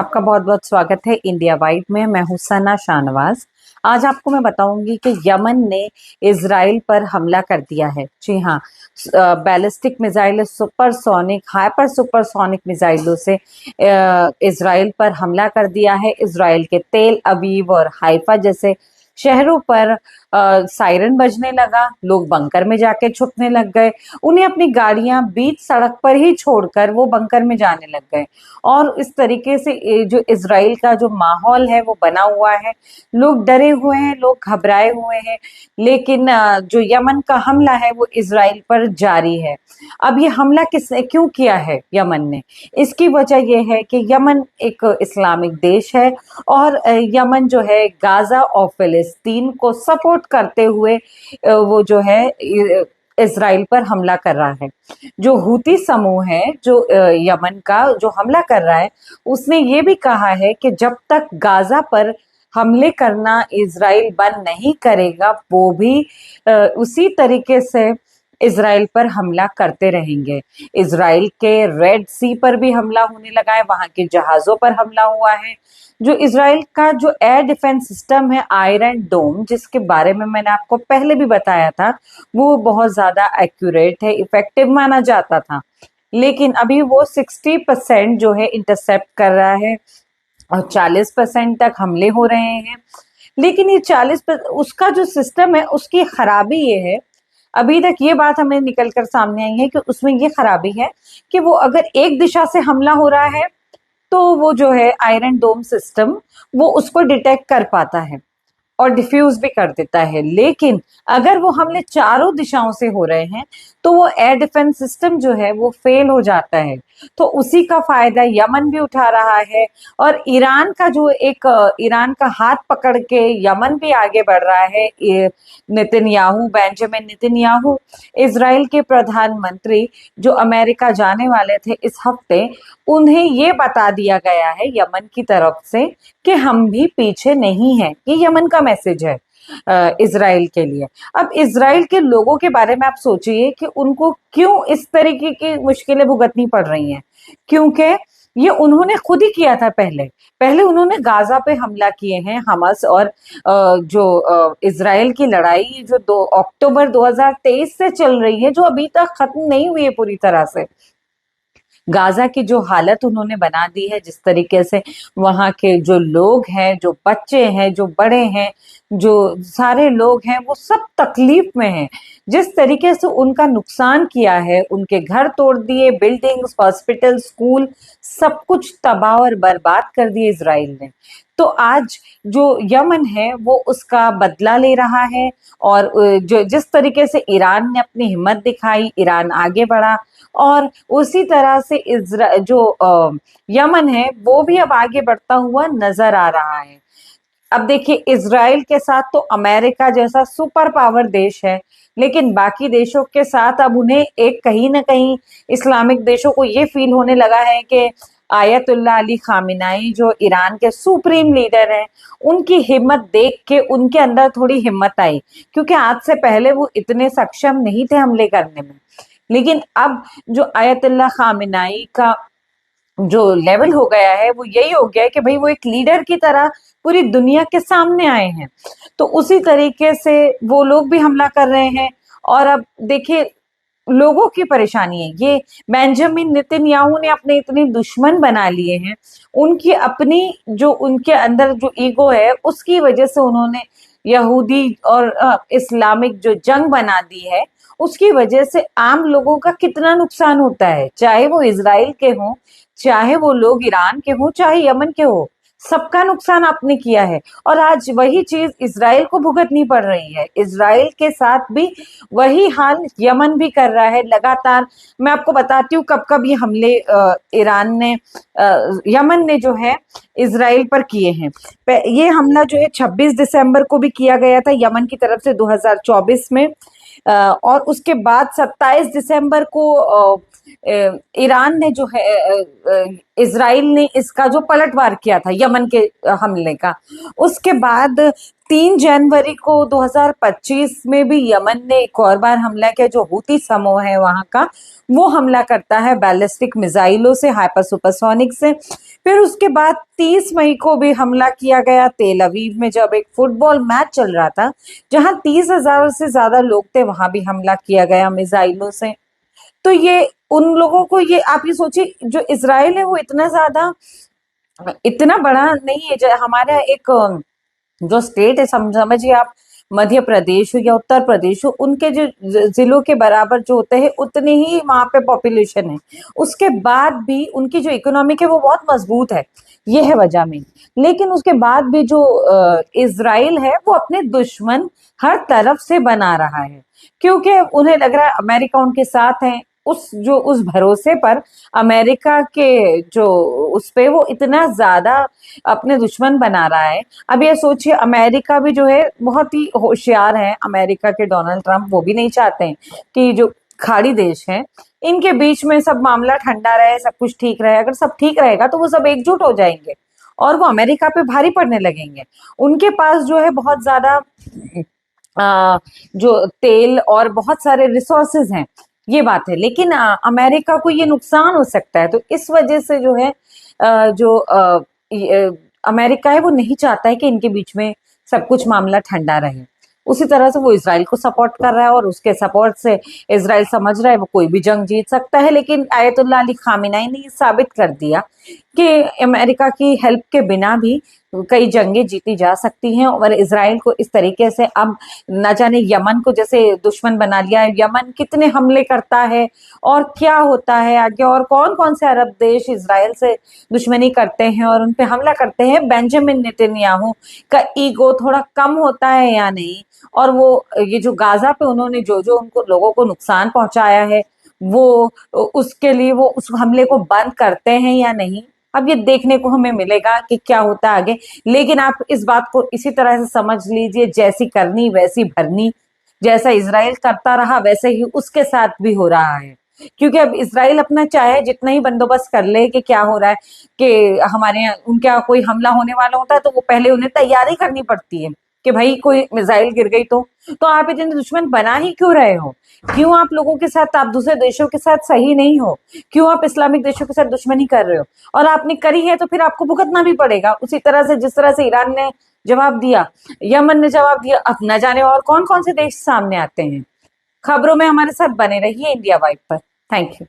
आपका बहुत बहुत स्वागत है इंडिया वाइड में। मैं हूं सना शाहनवाज। आज आपको मैं बताऊंगी कि यमन ने इजराइल पर हमला कर दिया है। जी हाँ, ballistic missile, supersonic, hyper supersonic मिसाइलों से इजराइल पर हमला कर दिया है। इजराइल के तेल अवीव और हाइफा जैसे शहरों पर सायरन बजने लगा। लोग बंकर में जाके छुपने लग गए। उन्हें अपनी गाड़ियां बीच सड़क पर ही छोड़कर वो बंकर में जाने लग गए। और इस तरीके से जो इजराइल का जो माहौल है वो बना हुआ है। लोग डरे हुए हैं, लोग घबराए हुए हैं। लेकिन जो यमन का हमला है वो इजराइल पर जारी है। अब ये हमला किसने क्यों किया है यमन ने? इसकी वजह यह है कि यमन एक इस्लामिक देश है और यमन जो है गाजा और फिलिस्तीन को सपोर्ट करते हुए वो जो है इजराइल पर हमला कर रहा है। जो हूती समूह है जो यमन का जो हमला कर रहा है, उसने ये भी कहा है कि जब तक गाजा पर हमले करना इजराइल बंद नहीं करेगा, वो भी उसी तरीके से इजराइल पर हमला करते रहेंगे। इजराइल के रेड सी पर भी हमला होने लगा है, वहां के जहाजों पर हमला हुआ है। जो इजराइल का जो एयर डिफेंस सिस्टम है आयरन डोम, जिसके बारे में मैंने आपको पहले भी बताया था, वो बहुत ज्यादा एक्यूरेट है, इफेक्टिव माना जाता था। लेकिन अभी वो 60% जो है इंटरसेप्ट कर रहा है और 40% तक हमले हो रहे हैं। लेकिन ये 40% उसका जो सिस्टम है उसकी खराबी ये है, अभी तक ये बात हमें निकल कर सामने आई है कि उसमें ये खराबी है कि वो अगर एक दिशा से हमला हो रहा है तो वो जो है आयरन डोम सिस्टम वो उसको डिटेक्ट कर पाता है और डिफ्यूज भी कर देता है। लेकिन अगर वो हमले चारों दिशाओं से हो रहे हैं तो वो एयर डिफेंस सिस्टम जो है वो फेल हो जाता है। तो उसी का फायदा यमन भी उठा रहा है और ईरान का जो एक ईरान का हाथ पकड़ के यमन भी आगे बढ़ रहा है। नेतन्याहू, बेंजामिन नेतन्याहू, इजराइल के प्रधानमंत्री जो अमेरिका जाने वाले थे इस हफ्ते, उन्हें ये बता दिया गया है यमन की तरफ से कि हम भी पीछे नहीं हैं। ये यमन का मैसेज है इजराइल के लिए। अब इजराइल के लोगों के बारे में आप सोचिए कि उनको क्यों इस तरीके की मुश्किलें भुगतनी पड़ रही हैं। क्योंकि ये उन्होंने खुद ही किया था। पहले पहले उन्होंने गाजा पे हमला किए हैं। हमास और जो इजराइल की लड़ाई जो 2 अक्टूबर 2023 से चल रही है, जो अभी तक खत्म नहीं हुई है पूरी तरह से। गाजा की जो हालत उन्होंने बना दी है, जिस तरीके से वहां के जो लोग हैं, जो बच्चे हैं, जो बड़े हैं, जो सारे लोग हैं, वो सब तकलीफ में हैं। जिस तरीके से उनका नुकसान किया है, उनके घर तोड़ दिए, बिल्डिंग्स, हॉस्पिटल, स्कूल, सब कुछ तबाह और बर्बाद कर दिए इजराइल ने। तो आज जो यमन है वो उसका बदला ले रहा है। और जो जिस तरीके से ईरान ने अपनी हिम्मत दिखाई, ईरान आगे बढ़ा और उसी तरह से जो यमन है वो भी अब आगे बढ़ता हुआ नजर आ रहा है। अब देखिए, इजराइल के साथ तो अमेरिका जैसा सुपर पावर देश है, लेकिन बाकी देशों के साथ अब उन्हें एक कहीं ना कहीं इस्लामिक देशों को ये फील होने लगा है कि आयतुल्ला अली खामिनाई जो ईरान के सुप्रीम लीडर हैं, उनकी हिम्मत देख के उनके अंदर थोड़ी हिम्मत आई। क्योंकि आज से पहले वो इतने सक्षम नहीं थे हमले करने में। लेकिन अब जो आयतुल्ला खामिनाई का जो लेवल हो गया है वो यही हो गया है कि भाई वो एक लीडर की तरह पूरी दुनिया के सामने आए हैं। तो उसी तरीके से वो लोग भी हमला कर रहे हैं। और अब देखिए, लोगों की परेशानी है ये। बेंजामिन नेतन्याहू ने अपने इतने दुश्मन बना लिए हैं, उनकी अपनी जो उनके अंदर जो ईगो है उसकी वजह से उन्होंने यहूदी और इस्लामिक जो जंग बना दी है, उसकी वजह से आम लोगों का कितना नुकसान होता है। चाहे वो इजराइल के हों, चाहे वो लोग ईरान के हों, चाहे यमन के हो, सबका नुकसान आपने किया है। और आज वही चीज इजराइल को भुगतनी पड़ रही है। इजराइल के साथ भी वही हाल यमन भी कर रहा है लगातार। मैं आपको बताती हूँ कब कब ये हमले ईरान ने यमन ने जो है इजराइल पर किए हैं। ये हमला जो है 26 दिसंबर को भी किया गया था यमन की तरफ से 2024 में। और उसके बाद 27 दिसंबर को ईरान ने जो है इजराइल ने इसका जो पलटवार किया था यमन के हमले का। उसके बाद 3 जनवरी को 2025 में भी यमन ने एक और बार हमला किया। जो हूती समूह है वहां का, वो हमला करता है बैलिस्टिक मिसाइलों से, हाइपर सुपरसोनिक से। फिर उसके बाद 30 मई को भी हमला किया गया तेल अवीव में, जब एक फुटबॉल मैच चल रहा था जहां 30,000 से ज्यादा लोग थे, वहां भी हमला किया गया मिसाइलों से। तो ये उन लोगों को, ये आप ये सोचिए, जो इसराइल है वो इतना ज्यादा, इतना बड़ा नहीं है। हमारा एक जो स्टेट है, समझिए आप, मध्य प्रदेश हो या उत्तर प्रदेश हो, उनके जो जिलों के बराबर जो होते हैं उतनी ही वहां पे पॉपुलेशन है। उसके बाद भी उनकी जो इकोनॉमिक है वो बहुत मजबूत है, ये है वजह में। लेकिन उसके बाद भी जो इजराइल है वो अपने दुश्मन हर तरफ से बना रहा है, क्योंकि उन्हें लग रहा है अमेरिका उनके साथ है। उस भरोसे पर अमेरिका के जो उस पे वो इतना ज्यादा अपने दुश्मन बना रहा है। अब ये सोचिए, अमेरिका भी जो है बहुत ही होशियार है, अमेरिका के डोनाल्ड ट्रंप, वो भी नहीं चाहते हैं कि जो खाड़ी देश है इनके बीच में सब मामला ठंडा रहे, सब कुछ ठीक रहे। अगर सब ठीक रहेगा तो वो सब एकजुट हो जाएंगे और वो अमेरिका पे भारी पड़ने लगेंगे। उनके पास जो है बहुत ज्यादा जो तेल और बहुत सारे रिसोर्सेज हैं, ये बात है। लेकिन अमेरिका को ये नुकसान हो सकता है, तो इस वजह से जो है जो अमेरिका है वो नहीं चाहता है कि इनके बीच में सब कुछ मामला ठंडा रहे। उसी तरह से वो इसराइल को सपोर्ट कर रहा है और उसके सपोर्ट से इसराइल समझ रहा है वो कोई भी जंग जीत सकता है। लेकिन आयतुल्ला अली खामेनी ने साबित कर दिया कि अमेरिका की हेल्प के बिना भी कई जंगें जीती जा सकती हैं। और इसराइल को इस तरीके से अब न जाने यमन को जैसे दुश्मन बना लिया है, यमन कितने हमले करता है और क्या होता है आगे, और कौन कौन से अरब देश इसराइल से दुश्मनी करते हैं और उन पे हमला करते हैं। बेंजामिन नेतन्याहू का ईगो थोड़ा कम होता है या नहीं, और वो ये जो गाजा पे उन्होंने जो जो उनको लोगों को नुकसान पहुंचाया है, वो उसके लिए वो उस हमले को बंद करते हैं या नहीं। अब ये देखने को हमें मिलेगा कि क्या होता है आगे। लेकिन आप इस बात को इसी तरह से समझ लीजिए, जैसी करनी वैसी भरनी। जैसा इसराइल करता रहा वैसे ही उसके साथ भी हो रहा है। क्योंकि अब इसराइल अपना चाहे जितना ही बंदोबस्त कर ले कि क्या हो रहा है, कि हमारे यहाँ उनके यहाँ कोई हमला होने वाला होता है तो वो पहले उन्हें तैयारी करनी पड़ती है कि भाई कोई मिसाइल गिर गई तो आप इतने दुश्मन बना ही क्यों रहे हो? क्यों आप लोगों के साथ, आप दूसरे देशों के साथ सही नहीं हो? क्यों आप इस्लामिक देशों के साथ दुश्मनी कर रहे हो? और आपने करी है तो फिर आपको भुगतना भी पड़ेगा, उसी तरह से जिस तरह से ईरान ने जवाब दिया, यमन ने जवाब दिया। अब न जाने और कौन कौन से देश सामने आते हैं। खबरों में हमारे साथ बने रहिए इंडिया वाइब पर। Thank you.